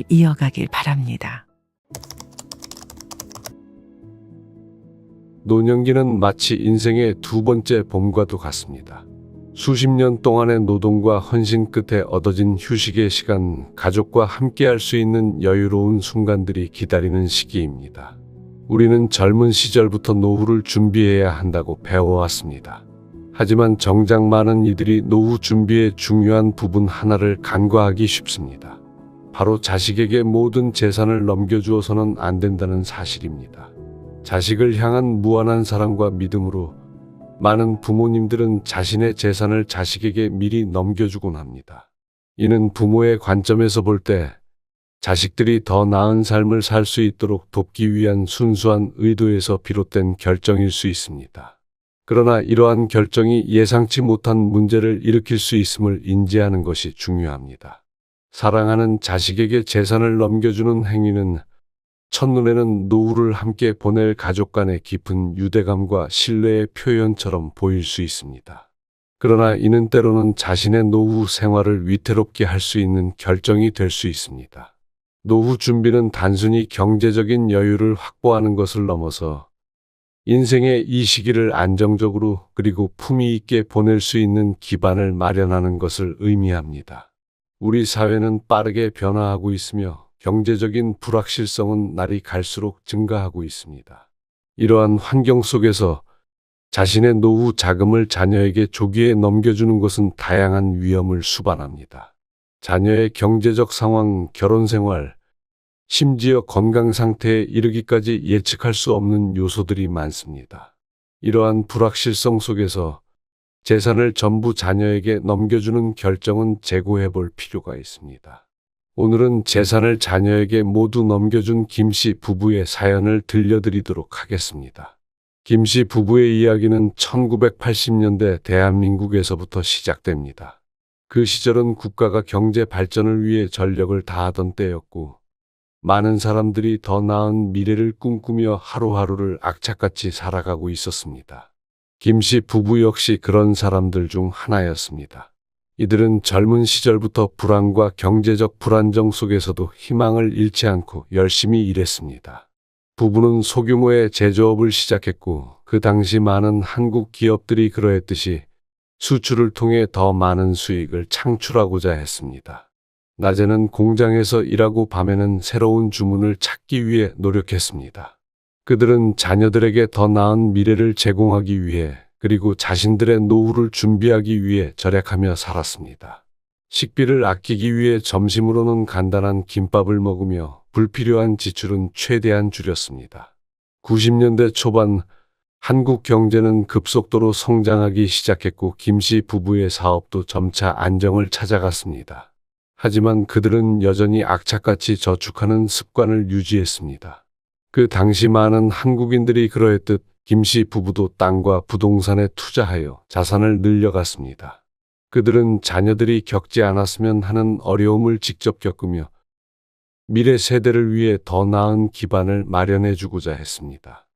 이어가길 바랍니다. 노년기는 마치 인생의 두 번째 봄과도 같습니다. 수십 년 동안의 노동과 헌신 끝에 얻어진 휴식의 시간, 가족과 함께할 수 있는 여유로운 순간들이 기다리는 시기입니다. 우리는 젊은 시절부터 노후를 준비해야 한다고 배워왔습니다. 하지만 정작 많은 이들이 노후 준비의 중요한 부분 하나를 간과하기 쉽습니다. 바로 자식에게 모든 재산을 넘겨주어서는 안 된다는 사실입니다. 자식을 향한 무한한 사랑과 믿음으로 많은 부모님들은 자신의 재산을 자식에게 미리 넘겨주곤 합니다. 이는 부모의 관점에서 볼 때 자식들이 더 나은 삶을 살 수 있도록 돕기 위한 순수한 의도에서 비롯된 결정일 수 있습니다. 그러나 이러한 결정이 예상치 못한 문제를 일으킬 수 있음을 인지하는 것이 중요합니다. 사랑하는 자식에게 재산을 넘겨주는 행위는 첫눈에는 노후를 함께 보낼 가족 간의 깊은 유대감과 신뢰의 표현처럼 보일 수 있습니다. 그러나 이는 때로는 자신의 노후 생활을 위태롭게 할 수 있는 결정이 될 수 있습니다. 노후 준비는 단순히 경제적인 여유를 확보하는 것을 넘어서 인생의 이 시기를 안정적으로 그리고 품위 있게 보낼 수 있는 기반을 마련하는 것을 의미합니다. 우리 사회는 빠르게 변화하고 있으며 경제적인 불확실성은 날이 갈수록 증가하고 있습니다. 이러한 환경 속에서 자신의 노후 자금을 자녀에게 조기에 넘겨주는 것은 다양한 위험을 수반합니다. 자녀의 경제적 상황, 결혼 생활, 심지어 건강 상태에 이르기까지 예측할 수 없는 요소들이 많습니다. 이러한 불확실성 속에서 재산을 전부 자녀에게 넘겨주는 결정은 재고해 볼 필요가 있습니다. 오늘은 재산을 자녀에게 모두 넘겨준 김씨 부부의 사연을 들려드리도록 하겠습니다. 김씨 부부의 이야기는 1980년대 대한민국에서부터 시작됩니다. 그 시절은 국가가 경제 발전을 위해 전력을 다하던 때였고 많은 사람들이 더 나은 미래를 꿈꾸며 하루하루를 악착같이 살아가고 있었습니다. 김씨 부부 역시 그런 사람들 중 하나였습니다. 이들은 젊은 시절부터 불안과 경제적 불안정 속에서도 희망을 잃지 않고 열심히 일했습니다. 부부는 소규모의 제조업을 시작했고 그 당시 많은 한국 기업들이 그러했듯이 수출을 통해 더 많은 수익을 창출하고자 했습니다. 낮에는 공장에서 일하고 밤에는 새로운 주문을 찾기 위해 노력했습니다. 그들은 자녀들에게 더 나은 미래를 제공하기 위해 그리고 자신들의 노후를 준비하기 위해 절약하며 살았습니다. 식비를 아끼기 위해 점심으로는 간단한 김밥을 먹으며 불필요한 지출은 최대한 줄였습니다. 90년대 초반 한국 경제는 급속도로 성장하기 시작했고 김씨 부부의 사업도 점차 안정을 찾아갔습니다. 하지만 그들은 여전히 악착같이 저축하는 습관을 유지했습니다. 그 당시 많은 한국인들이 그러했듯 김씨 부부도 땅과 부동산에 투자하여 자산을 늘려갔습니다. 그들은 자녀들이 겪지 않았으면 하는 어려움을 직접 겪으며 미래 세대를 위해 더 나은 기반을 마련해 주고자 했습니다.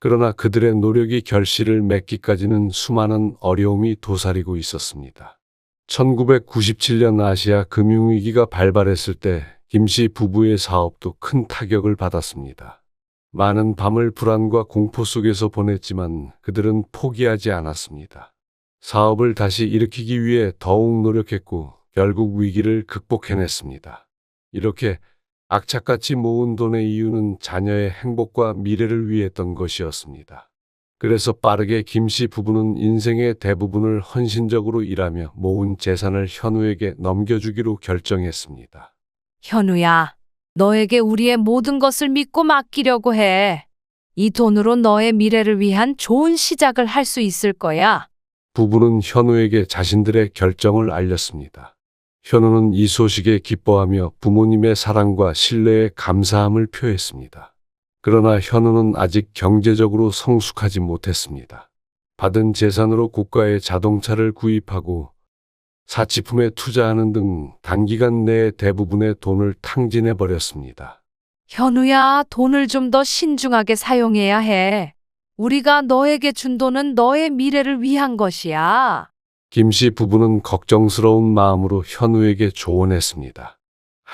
그러나 그들의 노력이 결실을 맺기까지는 수많은 어려움이 도사리고 있었습니다. 1997년 아시아 금융위기가 발발했을 때 김씨 부부의 사업도 큰 타격을 받았습니다. 많은 밤을 불안과 공포 속에서 보냈지만 그들은 포기하지 않았습니다. 사업을 다시 일으키기 위해 더욱 노력했고 결국 위기를 극복해냈습니다. 이렇게 악착같이 모은 돈의 이유는 자녀의 행복과 미래를 위했던 것이었습니다. 그래서 빠르게 김씨 부부는 인생의 대부분을 헌신적으로 일하며 모은 재산을 현우에게 넘겨주기로 결정했습니다. 현우야, 너에게 우리의 모든 것을 믿고 맡기려고 해. 이 돈으로 너의 미래를 위한 좋은 시작을 할 수 있을 거야. 부부는 현우에게 자신들의 결정을 알렸습니다. 현우는 이 소식에 기뻐하며 부모님의 사랑과 신뢰에 감사함을 표했습니다. 그러나 현우는 아직 경제적으로 성숙하지 못했습니다. 받은 재산으로 고가의 자동차를 구입하고 사치품에 투자하는 등 단기간 내에 대부분의 돈을 탕진해버렸습니다. 현우야, 돈을 좀 더 신중하게 사용해야 해. 우리가 너에게 준 돈은 너의 미래를 위한 것이야. 김씨 부부는 걱정스러운 마음으로 현우에게 조언했습니다.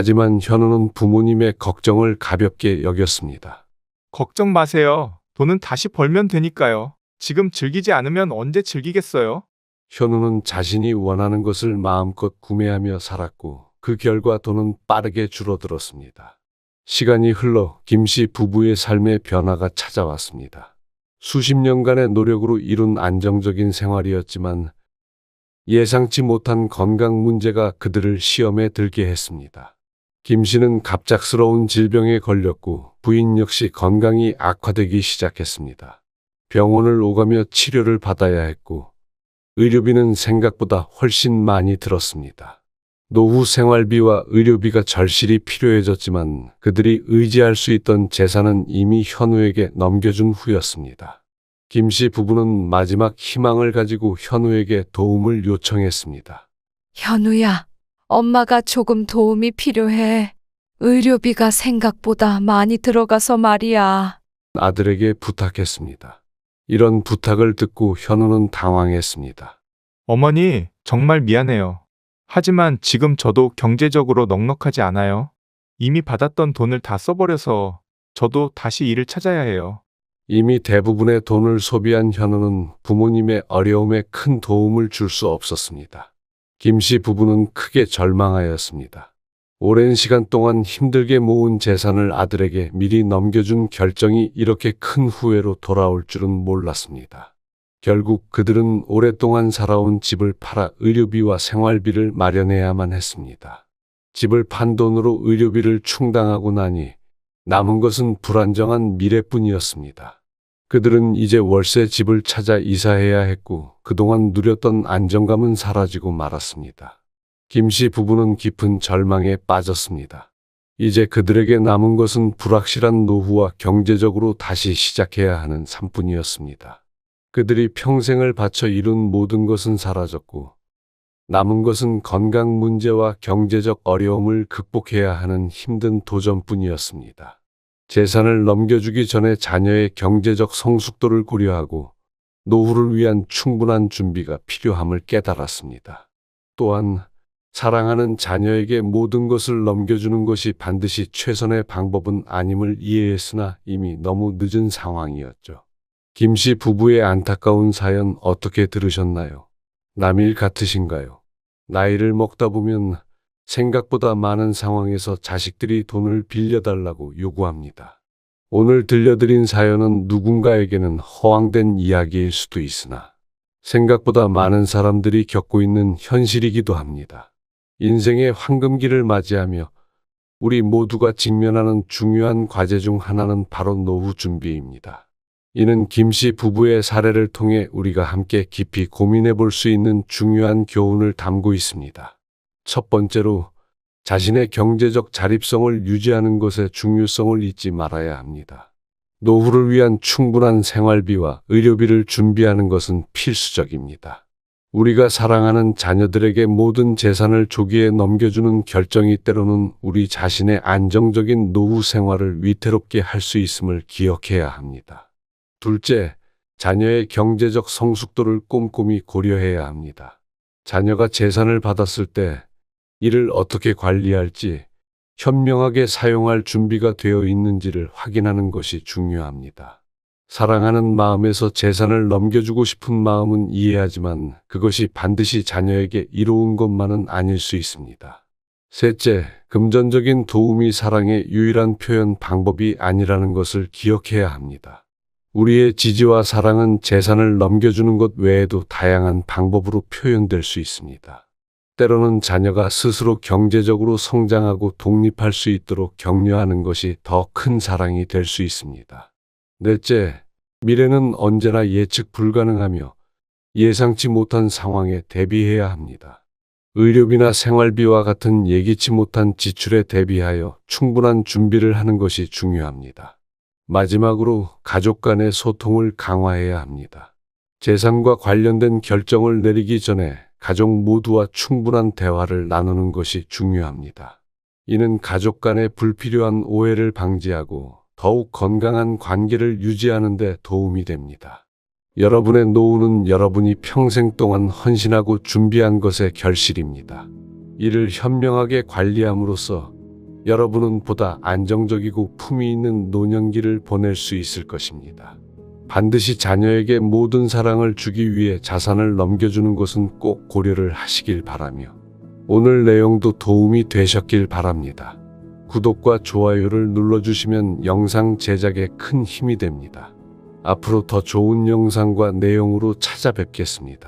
하지만 현우는 부모님의 걱정을 가볍게 여겼습니다. 걱정 마세요. 돈은 다시 벌면 되니까요. 지금 즐기지 않으면 언제 즐기겠어요? 현우는 자신이 원하는 것을 마음껏 구매하며 살았고 그 결과 돈은 빠르게 줄어들었습니다. 시간이 흘러 김씨 부부의 삶의 변화가 찾아왔습니다. 수십 년간의 노력으로 이룬 안정적인 생활이었지만 예상치 못한 건강 문제가 그들을 시험에 들게 했습니다. 김 씨는 갑작스러운 질병에 걸렸고 부인 역시 건강이 악화되기 시작했습니다. 병원을 오가며 치료를 받아야 했고 의료비는 생각보다 훨씬 많이 들었습니다. 노후 생활비와 의료비가 절실히 필요해졌지만 그들이 의지할 수 있던 재산은 이미 현우에게 넘겨준 후였습니다. 김 씨 부부는 마지막 희망을 가지고 현우에게 도움을 요청했습니다. 현우야, 엄마가 조금 도움이 필요해. 의료비가 생각보다 많이 들어가서 말이야. 아들에게 부탁했습니다. 이런 부탁을 듣고 현우는 당황했습니다. 어머니, 정말 미안해요. 하지만 지금 저도 경제적으로 넉넉하지 않아요. 이미 받았던 돈을 다 써버려서 저도 다시 일을 찾아야 해요. 이미 대부분의 돈을 소비한 현우는 부모님의 어려움에 큰 도움을 줄 수 없었습니다. 김 씨 부부는 크게 절망하였습니다. 오랜 시간 동안 힘들게 모은 재산을 아들에게 미리 넘겨준 결정이 이렇게 큰 후회로 돌아올 줄은 몰랐습니다. 결국 그들은 오랫동안 살아온 집을 팔아 의료비와 생활비를 마련해야만 했습니다. 집을 판 돈으로 의료비를 충당하고 나니 남은 것은 불안정한 미래뿐이었습니다. 그들은 이제 월세 집을 찾아 이사해야 했고 그동안 누렸던 안정감은 사라지고 말았습니다. 김 씨 부부는 깊은 절망에 빠졌습니다. 이제 그들에게 남은 것은 불확실한 노후와 경제적으로 다시 시작해야 하는 삶뿐이었습니다. 그들이 평생을 바쳐 이룬 모든 것은 사라졌고 남은 것은 건강 문제와 경제적 어려움을 극복해야 하는 힘든 도전뿐이었습니다. 재산을 넘겨주기 전에 자녀의 경제적 성숙도를 고려하고 노후를 위한 충분한 준비가 필요함을 깨달았습니다. 또한 사랑하는 자녀에게 모든 것을 넘겨주는 것이 반드시 최선의 방법은 아님을 이해했으나 이미 너무 늦은 상황이었죠. 김 씨 부부의 안타까운 사연 어떻게 들으셨나요? 남일 같으신가요? 나이를 먹다 보면 생각보다 많은 상황에서 자식들이 돈을 빌려달라고 요구합니다. 오늘 들려드린 사연은 누군가에게는 허황된 이야기일 수도 있으나 생각보다 많은 사람들이 겪고 있는 현실이기도 합니다. 인생의 황금기를 맞이하며 우리 모두가 직면하는 중요한 과제 중 하나는 바로 노후 준비입니다. 이는 김 씨 부부의 사례를 통해 우리가 함께 깊이 고민해 볼 수 있는 중요한 교훈을 담고 있습니다. 첫 번째로 자신의 경제적 자립성을 유지하는 것의 중요성을 잊지 말아야 합니다. 노후를 위한 충분한 생활비와 의료비를 준비하는 것은 필수적입니다. 우리가 사랑하는 자녀들에게 모든 재산을 조기에 넘겨주는 결정이 때로는 우리 자신의 안정적인 노후 생활을 위태롭게 할 수 있음을 기억해야 합니다. 둘째, 자녀의 경제적 성숙도를 꼼꼼히 고려해야 합니다. 자녀가 재산을 받았을 때 이를 어떻게 관리할지 현명하게 사용할 준비가 되어 있는지를 확인하는 것이 중요합니다. 사랑하는 마음에서 재산을 넘겨주고 싶은 마음은 이해하지만 그것이 반드시 자녀에게 이로운 것만은 아닐 수 있습니다. 셋째, 금전적인 도움이 사랑의 유일한 표현 방법이 아니라는 것을 기억해야 합니다. 우리의 지지와 사랑은 재산을 넘겨주는 것 외에도 다양한 방법으로 표현될 수 있습니다. 때로는 자녀가 스스로 경제적으로 성장하고 독립할 수 있도록 격려하는 것이 더 큰 사랑이 될 수 있습니다. 넷째, 미래는 언제나 예측 불가능하며 예상치 못한 상황에 대비해야 합니다. 의료비나 생활비와 같은 예기치 못한 지출에 대비하여 충분한 준비를 하는 것이 중요합니다. 마지막으로 가족 간의 소통을 강화해야 합니다. 재산과 관련된 결정을 내리기 전에 가족 모두와 충분한 대화를 나누는 것이 중요합니다. 이는 가족 간의 불필요한 오해를 방지하고 더욱 건강한 관계를 유지하는 데 도움이 됩니다. 여러분의 노후는 여러분이 평생 동안 헌신하고 준비한 것의 결실입니다. 이를 현명하게 관리함으로써 여러분은 보다 안정적이고 품위 있는 노년기를 보낼 수 있을 것입니다. 반드시 자녀에게 모든 사랑을 주기 위해 자산을 넘겨주는 것은 꼭 고려를 하시길 바라며 오늘 내용도 도움이 되셨길 바랍니다. 구독과 좋아요를 눌러주시면 영상 제작에 큰 힘이 됩니다. 앞으로 더 좋은 영상과 내용으로 찾아뵙겠습니다.